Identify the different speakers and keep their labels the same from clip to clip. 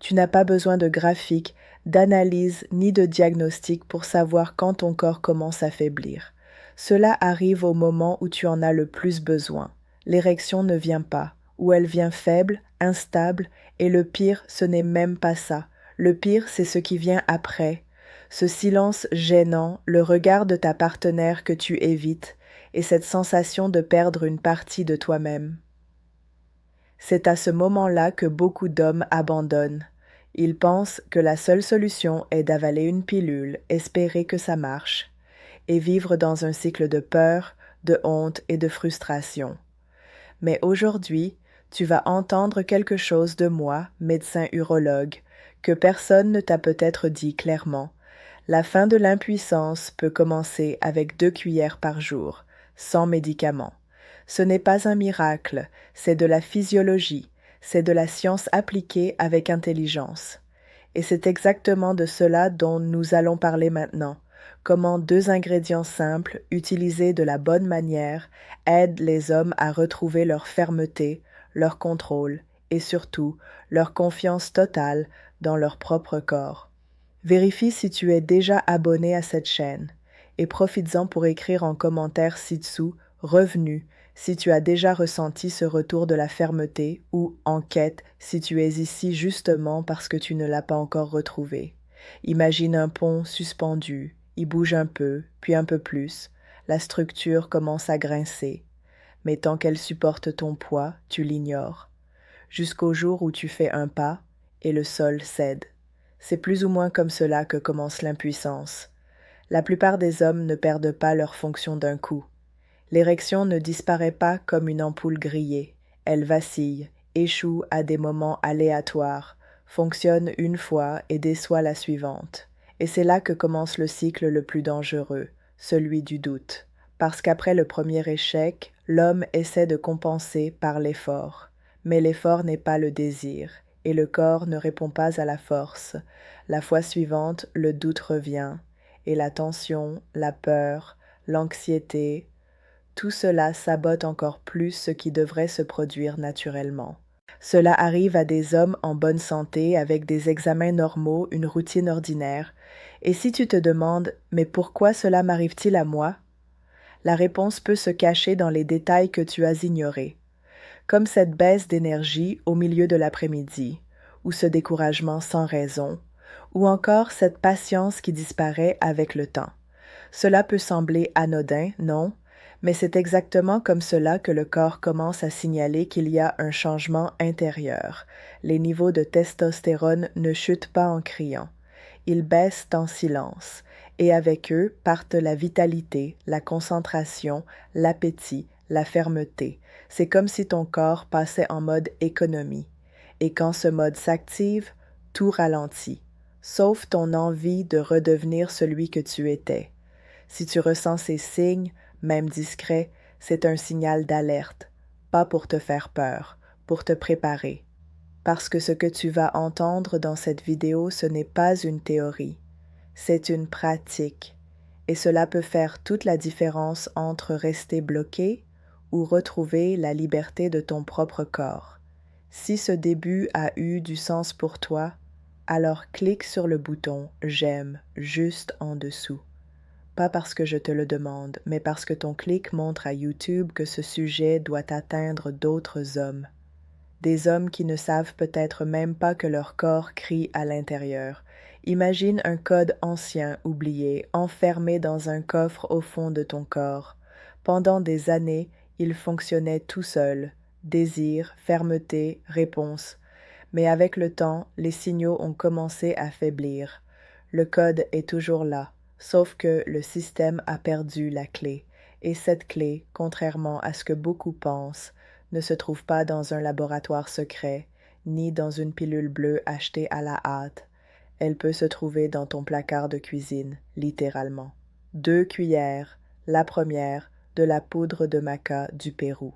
Speaker 1: Tu n'as pas besoin de graphiques, d'analyse ni de diagnostic pour savoir quand ton corps commence à faiblir. Cela arrive au moment où tu en as le plus besoin. L'érection ne vient pas, ou elle vient faible, instable, et le pire, ce n'est même pas ça. Le pire, c'est ce qui vient après. Ce silence gênant, le regard de ta partenaire que tu évites, et cette sensation de perdre une partie de toi-même. C'est à ce moment-là que beaucoup d'hommes abandonnent. Ils pensent que la seule solution est d'avaler une pilule, espérer que ça marche, et vivre dans un cycle de peur, de honte et de frustration. Mais aujourd'hui, tu vas entendre quelque chose de moi, médecin urologue, que personne ne t'a peut-être dit clairement. La fin de l'impuissance peut commencer avec 2 cuillères par jour, sans médicaments. Ce n'est pas un miracle, c'est de la physiologie, c'est de la science appliquée avec intelligence. Et c'est exactement de cela dont nous allons parler maintenant. Comment 2 ingrédients simples, utilisés de la bonne manière, aident les hommes à retrouver leur fermeté, leur contrôle et surtout leur confiance totale dans leur propre corps. Vérifie si tu es déjà abonné à cette chaîne et profites-en pour écrire en commentaire ci-dessous « Revenu » si tu as déjà ressenti ce retour de la fermeté ou « En quête » si tu es ici justement parce que tu ne l'as pas encore retrouvé. Imagine un pont suspendu, il bouge un peu, puis un peu plus, la structure commence à grincer, mais tant qu'elle supporte ton poids, tu l'ignores, jusqu'au jour où tu fais un pas et le sol cède. C'est plus ou moins comme cela que commence l'impuissance. La plupart des hommes ne perdent pas leur fonction d'un coup. L'érection ne disparaît pas comme une ampoule grillée. Elle vacille, échoue à des moments aléatoires, fonctionne une fois et déçoit la suivante. Et c'est là que commence le cycle le plus dangereux, celui du doute. Parce qu'après le premier échec, l'homme essaie de compenser par l'effort. Mais l'effort n'est pas le désir, et le corps ne répond pas à la force. La fois suivante, le doute revient, et la tension, la peur, l'anxiété, tout cela sabote encore plus ce qui devrait se produire naturellement. Cela arrive à des hommes en bonne santé avec des examens normaux, une routine ordinaire. Et si tu te demandes « Mais pourquoi cela m'arrive-t-il à moi ?» La réponse peut se cacher dans les détails que tu as ignorés, comme cette baisse d'énergie au milieu de l'après-midi, ou ce découragement sans raison, ou encore cette patience qui disparaît avec le temps. Cela peut sembler anodin, non? Mais c'est exactement comme cela que le corps commence à signaler qu'il y a un changement intérieur. Les niveaux de testostérone ne chutent pas en criant. Ils baissent en silence, et avec eux partent la vitalité, la concentration, l'appétit, la fermeté. C'est comme si ton corps passait en mode économie. Et quand ce mode s'active, tout ralentit, sauf ton envie de redevenir celui que tu étais. Si tu ressens ces signes, même discrets, c'est un signal d'alerte, pas pour te faire peur, pour te préparer. Parce que ce que tu vas entendre dans cette vidéo, ce n'est pas une théorie, c'est une pratique. Et cela peut faire toute la différence entre rester bloqué ou retrouver la liberté de ton propre corps. Si ce début a eu du sens pour toi, alors clique sur le bouton « J'aime » juste en dessous. Pas parce que je te le demande, mais parce que ton clic montre à YouTube que ce sujet doit atteindre d'autres hommes. Des hommes qui ne savent peut-être même pas que leur corps crie à l'intérieur. Imagine un code ancien, oublié, enfermé dans un coffre au fond de ton corps. Pendant des années, il fonctionnait tout seul. Désir, fermeté, réponse. Mais avec le temps, les signaux ont commencé à faiblir. Le code est toujours là. Sauf que le système a perdu la clé, et cette clé, contrairement à ce que beaucoup pensent, ne se trouve pas dans un laboratoire secret, ni dans une pilule bleue achetée à la hâte. Elle peut se trouver dans ton placard de cuisine, littéralement. 2 cuillères, la première, de la poudre de maca du Pérou.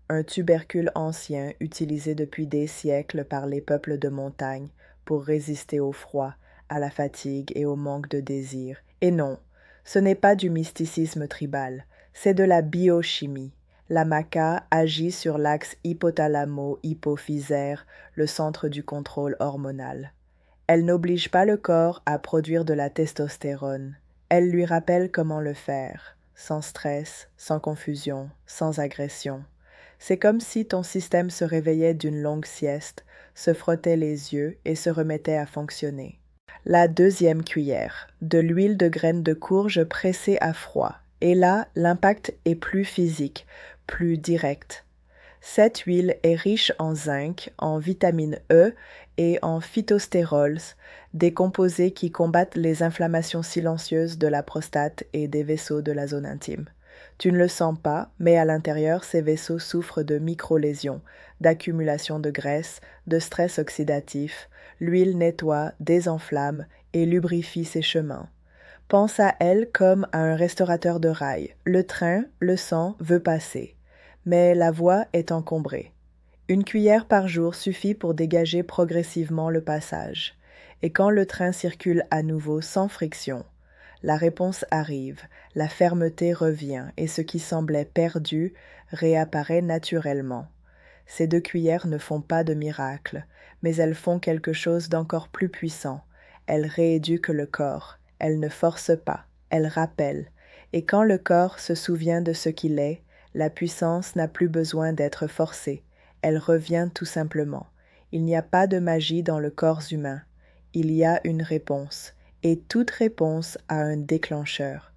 Speaker 1: Un tubercule ancien utilisé depuis des siècles par les peuples de montagne pour résister au froid, à la fatigue et au manque de désir. Et non, ce n'est pas du mysticisme tribal, c'est de la biochimie. La maca agit sur l'axe hypothalamo-hypophysaire, le centre du contrôle hormonal. Elle n'oblige pas le corps à produire de la testostérone. Elle lui rappelle comment le faire, sans stress, sans confusion, sans agression. C'est comme si ton système se réveillait d'une longue sieste, se frottait les yeux et se remettait à fonctionner. La deuxième cuillère, de l'huile de graines de courge pressée à froid. Et là, l'impact est plus physique, plus direct. Cette huile est riche en zinc, en vitamine E et en phytostérols, des composés qui combattent les inflammations silencieuses de la prostate et des vaisseaux de la zone intime. Tu ne le sens pas, mais à l'intérieur, ces vaisseaux souffrent de micro-lésions, d'accumulation de graisse, de stress oxydatif. L'huile nettoie, désenflamme et lubrifie ses chemins. Pense à elle comme à un restaurateur de rails. Le train, le sang, veut passer. Mais la voie est encombrée. Une cuillère par jour suffit pour dégager progressivement le passage. Et quand le train circule à nouveau sans friction, la réponse arrive, la fermeté revient et ce qui semblait perdu réapparaît naturellement. Ces 2 cuillères ne font pas de miracle, mais elles font quelque chose d'encore plus puissant. Elles rééduquent le corps, elles ne forcent pas, elles rappellent. Et quand le corps se souvient de ce qu'il est, la puissance n'a plus besoin d'être forcée, elle revient tout simplement. Il n'y a pas de magie dans le corps humain. Il y a une réponse, et toute réponse a un déclencheur.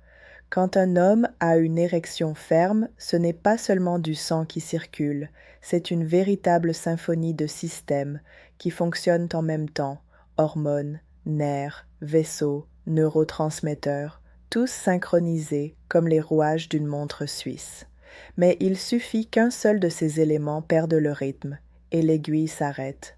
Speaker 1: Quand un homme a une érection ferme, ce n'est pas seulement du sang qui circule, c'est une véritable symphonie de systèmes qui fonctionnent en même temps, hormones, nerfs, vaisseaux, neurotransmetteurs, tous synchronisés comme les rouages d'une montre suisse. Mais il suffit qu'un seul de ces éléments perde le rythme, et l'aiguille s'arrête.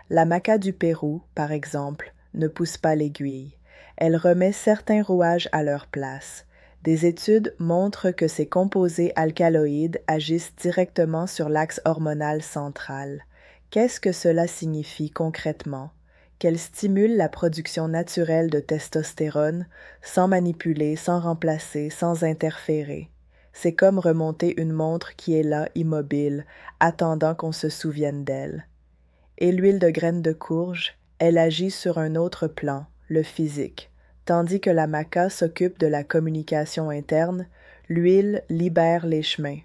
Speaker 1: La maca du Pérou, par exemple, ne pousse pas l'aiguille. Elle remet certains rouages à leur place. Des études montrent que ces composés alcaloïdes agissent directement sur l'axe hormonal central. Qu'est-ce que cela signifie concrètement? Qu'elle stimule la production naturelle de testostérone sans manipuler, sans remplacer, sans interférer. C'est comme remonter une montre qui est là immobile, attendant qu'on se souvienne d'elle. Et l'huile de graines de courge, elle agit sur un autre plan, le physique. Tandis que la maca s'occupe de la communication interne, l'huile libère les chemins.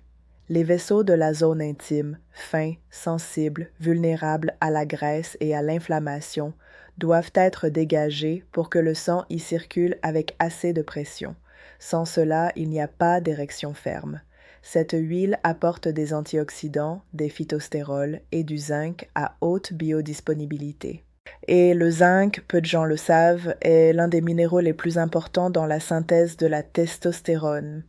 Speaker 1: Les vaisseaux de la zone intime, fins, sensibles, vulnérables à la graisse et à l'inflammation, doivent être dégagés pour que le sang y circule avec assez de pression. Sans cela, il n'y a pas d'érection ferme. Cette huile apporte des antioxydants, des phytostérols et du zinc à haute biodisponibilité. Et le zinc, peu de gens le savent, est l'un des minéraux les plus importants dans la synthèse de la testostérone.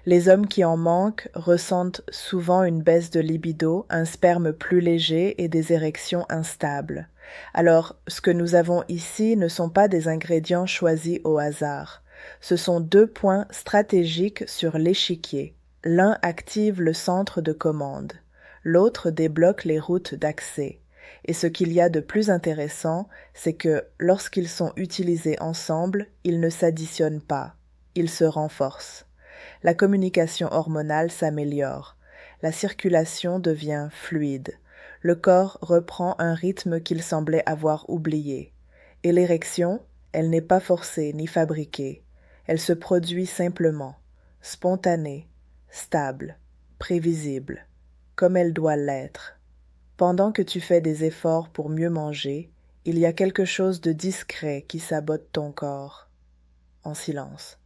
Speaker 1: Les hommes qui en manquent ressentent souvent une baisse de libido, un sperme plus léger et des érections instables. Alors, ce que nous avons ici ne sont pas des ingrédients choisis au hasard. Ce sont 2 points stratégiques sur l'échiquier. L'un active le centre de commande, l'autre débloque les routes d'accès. Et ce qu'il y a de plus intéressant, c'est que lorsqu'ils sont utilisés ensemble, ils ne s'additionnent pas, ils se renforcent. La communication hormonale s'améliore, la circulation devient fluide, le corps reprend un rythme qu'il semblait avoir oublié. Et l'érection, elle n'est pas forcée ni fabriquée, elle se produit simplement, spontanée, stable, prévisible, comme elle doit l'être. Pendant que tu fais des efforts pour mieux manger, il y a quelque chose de discret qui sabote ton corps, en silence.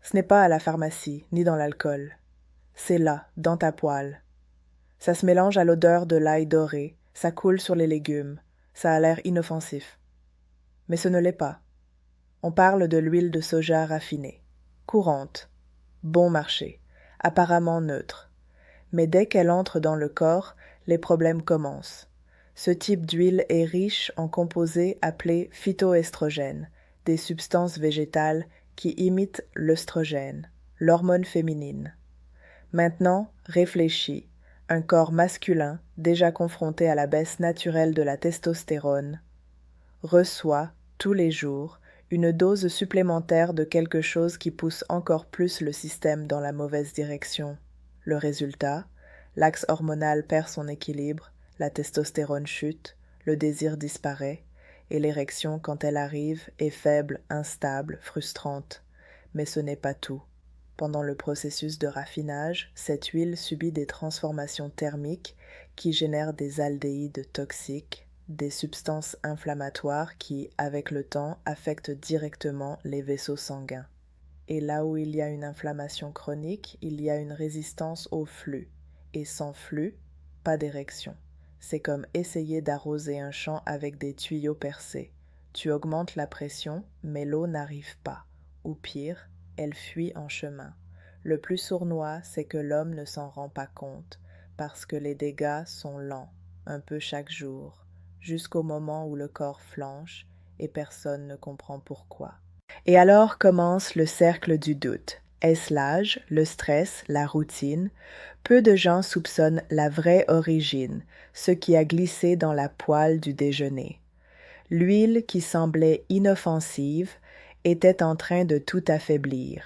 Speaker 1: Ce n'est pas à la pharmacie, ni dans l'alcool. C'est là, dans ta poêle. Ça se mélange à l'odeur de l'ail doré, ça coule sur les légumes, ça a l'air inoffensif. Mais ce ne l'est pas. On parle de l'huile de soja raffinée, courante, bon marché, apparemment neutre. Mais dès qu'elle entre dans le corps, les problèmes commencent. Ce type d'huile est riche en composés appelés phytoestrogènes, des substances végétales qui imitent l'œstrogène, l'hormone féminine. Maintenant, réfléchis, un corps masculin, déjà confronté à la baisse naturelle de la testostérone, reçoit, tous les jours, une dose supplémentaire de quelque chose qui pousse encore plus le système dans la mauvaise direction. Le résultat, l'axe hormonal perd son équilibre, la testostérone chute, le désir disparaît, et l'érection, quand elle arrive, est faible, instable, frustrante. Mais ce n'est pas tout. Pendant le processus de raffinage, cette huile subit des transformations thermiques qui génèrent des aldéhydes toxiques, des substances inflammatoires qui, avec le temps, affectent directement les vaisseaux sanguins. Et là où il y a une inflammation chronique, il y a une résistance au flux. Et sans flux, pas d'érection. C'est comme essayer d'arroser un champ avec des tuyaux percés. Tu augmentes la pression, mais l'eau n'arrive pas. Ou pire, elle fuit en chemin. Le plus sournois, c'est que l'homme ne s'en rend pas compte, parce que les dégâts sont lents, un peu chaque jour, jusqu'au moment où le corps flanche et personne ne comprend pourquoi. Et alors commence le cercle du doute. Est-ce l'âge, le stress, la routine? Peu de gens soupçonnent la vraie origine, ce qui a glissé dans la poêle du déjeuner. L'huile qui semblait inoffensive était en train de tout affaiblir,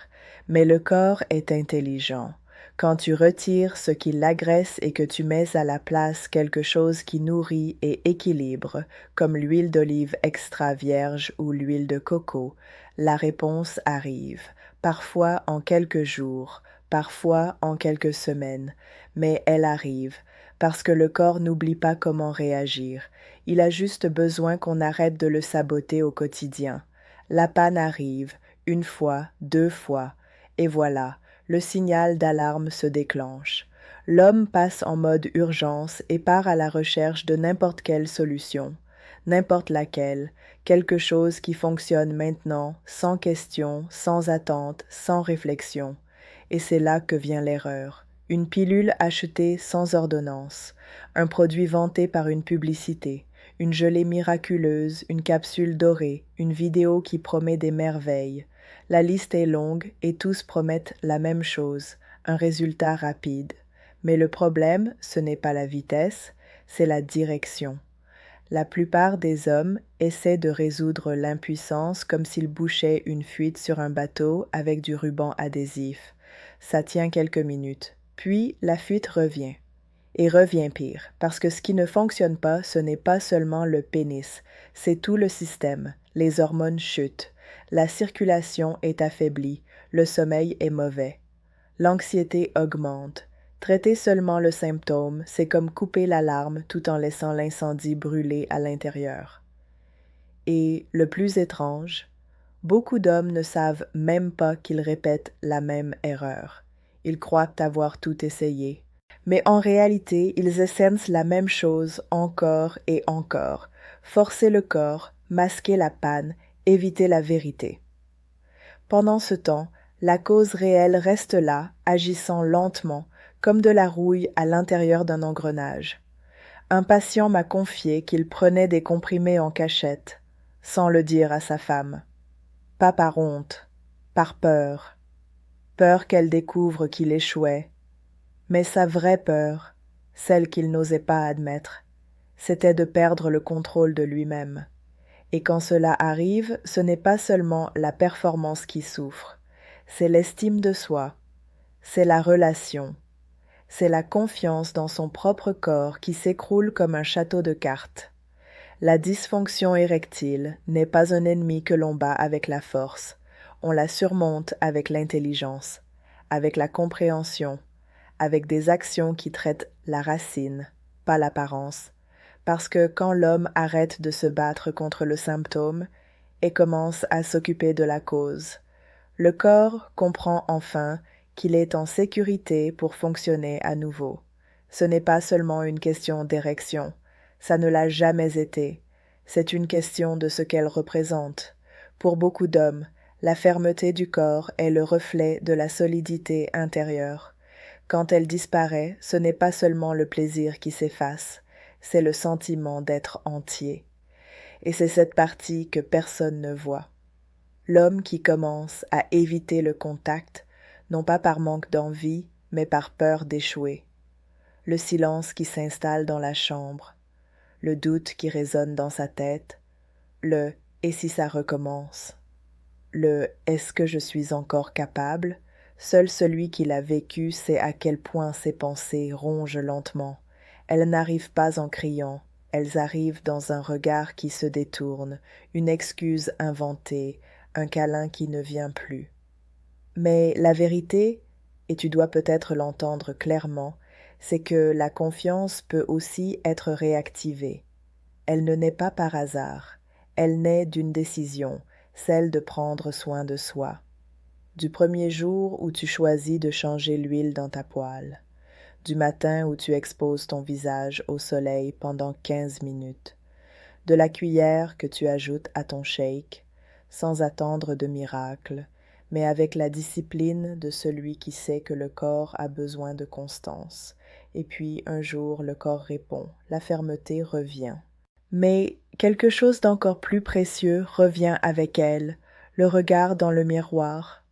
Speaker 1: mais le corps est intelligent. Quand tu retires ce qui l'agresse et que tu mets à la place quelque chose qui nourrit et équilibre, comme l'huile d'olive extra vierge ou l'huile de coco, la réponse arrive, parfois en quelques jours, parfois en quelques semaines, mais elle arrive, parce que le corps n'oublie pas comment réagir. Il a juste besoin qu'on arrête de le saboter au quotidien. La panne arrive, une fois, deux fois, et voilà, le signal d'alarme se déclenche. L'homme passe en mode urgence et part à la recherche de n'importe quelle solution, n'importe laquelle, quelque chose qui fonctionne maintenant, sans question, sans attente, sans réflexion. Et c'est là que vient l'erreur. Une pilule achetée sans ordonnance, un produit vanté par une publicité, une gelée miraculeuse, une capsule dorée, une vidéo qui promet des merveilles. La liste est longue et tous promettent la même chose, un résultat rapide. Mais le problème, ce n'est pas la vitesse, c'est la direction. La plupart des hommes essaient de résoudre l'impuissance comme s'ils bouchaient une fuite sur un bateau avec du ruban adhésif. Ça tient quelques minutes, puis la fuite revient. Et revient pire, parce que ce qui ne fonctionne pas, ce n'est pas seulement le pénis, c'est tout le système. Les hormones chutent, la circulation est affaiblie, le sommeil est mauvais. L'anxiété augmente. Traiter seulement le symptôme, c'est comme couper l'alarme tout en laissant l'incendie brûler à l'intérieur. Et le plus étrange, beaucoup d'hommes ne savent même pas qu'ils répètent la même erreur. Ils croient avoir tout essayé. Mais en réalité, ils essaient la même chose encore et encore. Forcer le corps, masquer la panne, éviter la vérité. Pendant ce temps, la cause réelle reste là, agissant lentement, comme de la rouille à l'intérieur d'un engrenage. Un patient m'a confié qu'il prenait des comprimés en cachette, sans le dire à sa femme. Pas par honte, par peur. Peur qu'elle découvre qu'il échouait. Mais sa vraie peur, celle qu'il n'osait pas admettre, c'était de perdre le contrôle de lui-même. Et quand cela arrive, ce n'est pas seulement la performance qui souffre, c'est l'estime de soi, c'est la relation, c'est la confiance dans son propre corps qui s'écroule comme un château de cartes. La dysfonction érectile n'est pas un ennemi que l'on bat avec la force, on la surmonte avec l'intelligence, avec la compréhension, avec des actions qui traitent la racine, pas l'apparence, parce que quand l'homme arrête de se battre contre le symptôme et commence à s'occuper de la cause, le corps comprend enfin qu'il est en sécurité pour fonctionner à nouveau. Ce n'est pas seulement une question d'érection, ça ne l'a jamais été, c'est une question de ce qu'elle représente. Pour beaucoup d'hommes, la fermeté du corps est le reflet de la solidité intérieure. Quand elle disparaît, ce n'est pas seulement le plaisir qui s'efface, c'est le sentiment d'être entier. Et c'est cette partie que personne ne voit. L'homme qui commence à éviter le contact, non pas par manque d'envie, mais par peur d'échouer. Le silence qui s'installe dans la chambre, le doute qui résonne dans sa tête, le « et si ça recommence ?» Le « est-ce que je suis encore capable ?» Seul celui qui l'a vécu sait à quel point ses pensées rongent lentement. Elles n'arrivent pas en criant, elles arrivent dans un regard qui se détourne, une excuse inventée, un câlin qui ne vient plus. Mais la vérité, et tu dois peut-être l'entendre clairement, c'est que la confiance peut aussi être réactivée. Elle ne naît pas par hasard, elle naît d'une décision, celle de prendre soin de soi. Du premier jour où tu choisis de changer l'huile dans ta poêle, du matin où tu exposes ton visage au soleil pendant 15 minutes, de la cuillère que tu ajoutes à ton shake, sans attendre de miracle, mais avec la discipline de celui qui sait que le corps a besoin de constance. Et puis un jour le corps répond, la fermeté revient. Mais quelque chose d'encore plus précieux revient avec elle, le regard dans le miroir,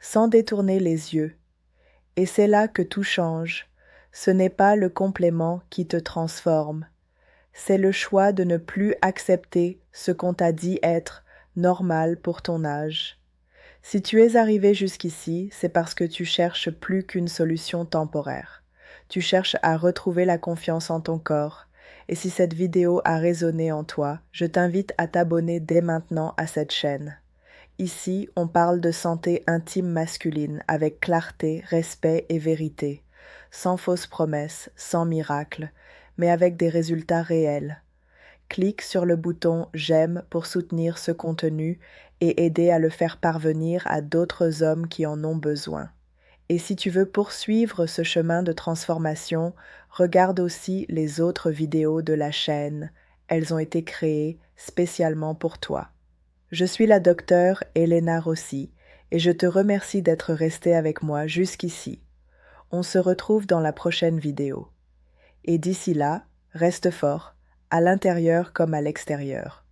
Speaker 1: sans détourner les yeux. Et c'est là que tout change. Ce n'est pas le complément qui te transforme, c'est le choix de ne plus accepter ce qu'on t'a dit être normal pour ton âge. Si tu es arrivé jusqu'ici, c'est parce que tu cherches plus qu'une solution temporaire. Tu cherches à retrouver la confiance en ton corps. Et si cette vidéo a résonné en toi, je t'invite à t'abonner dès maintenant à cette chaîne. Ici, on parle de santé intime masculine avec clarté, respect et vérité, sans fausses promesses, sans miracle, mais avec des résultats réels. Clique sur le bouton « J'aime » pour soutenir ce contenu et aider à le faire parvenir à d'autres hommes qui en ont besoin. Et si tu veux poursuivre ce chemin de transformation, regarde aussi les autres vidéos de la chaîne. Elles ont été créées spécialement pour toi. Je suis la docteure Elena Rossi et je te remercie d'être restée avec moi jusqu'ici. On se retrouve dans la prochaine vidéo. Et d'ici là, reste fort, à l'intérieur comme à l'extérieur.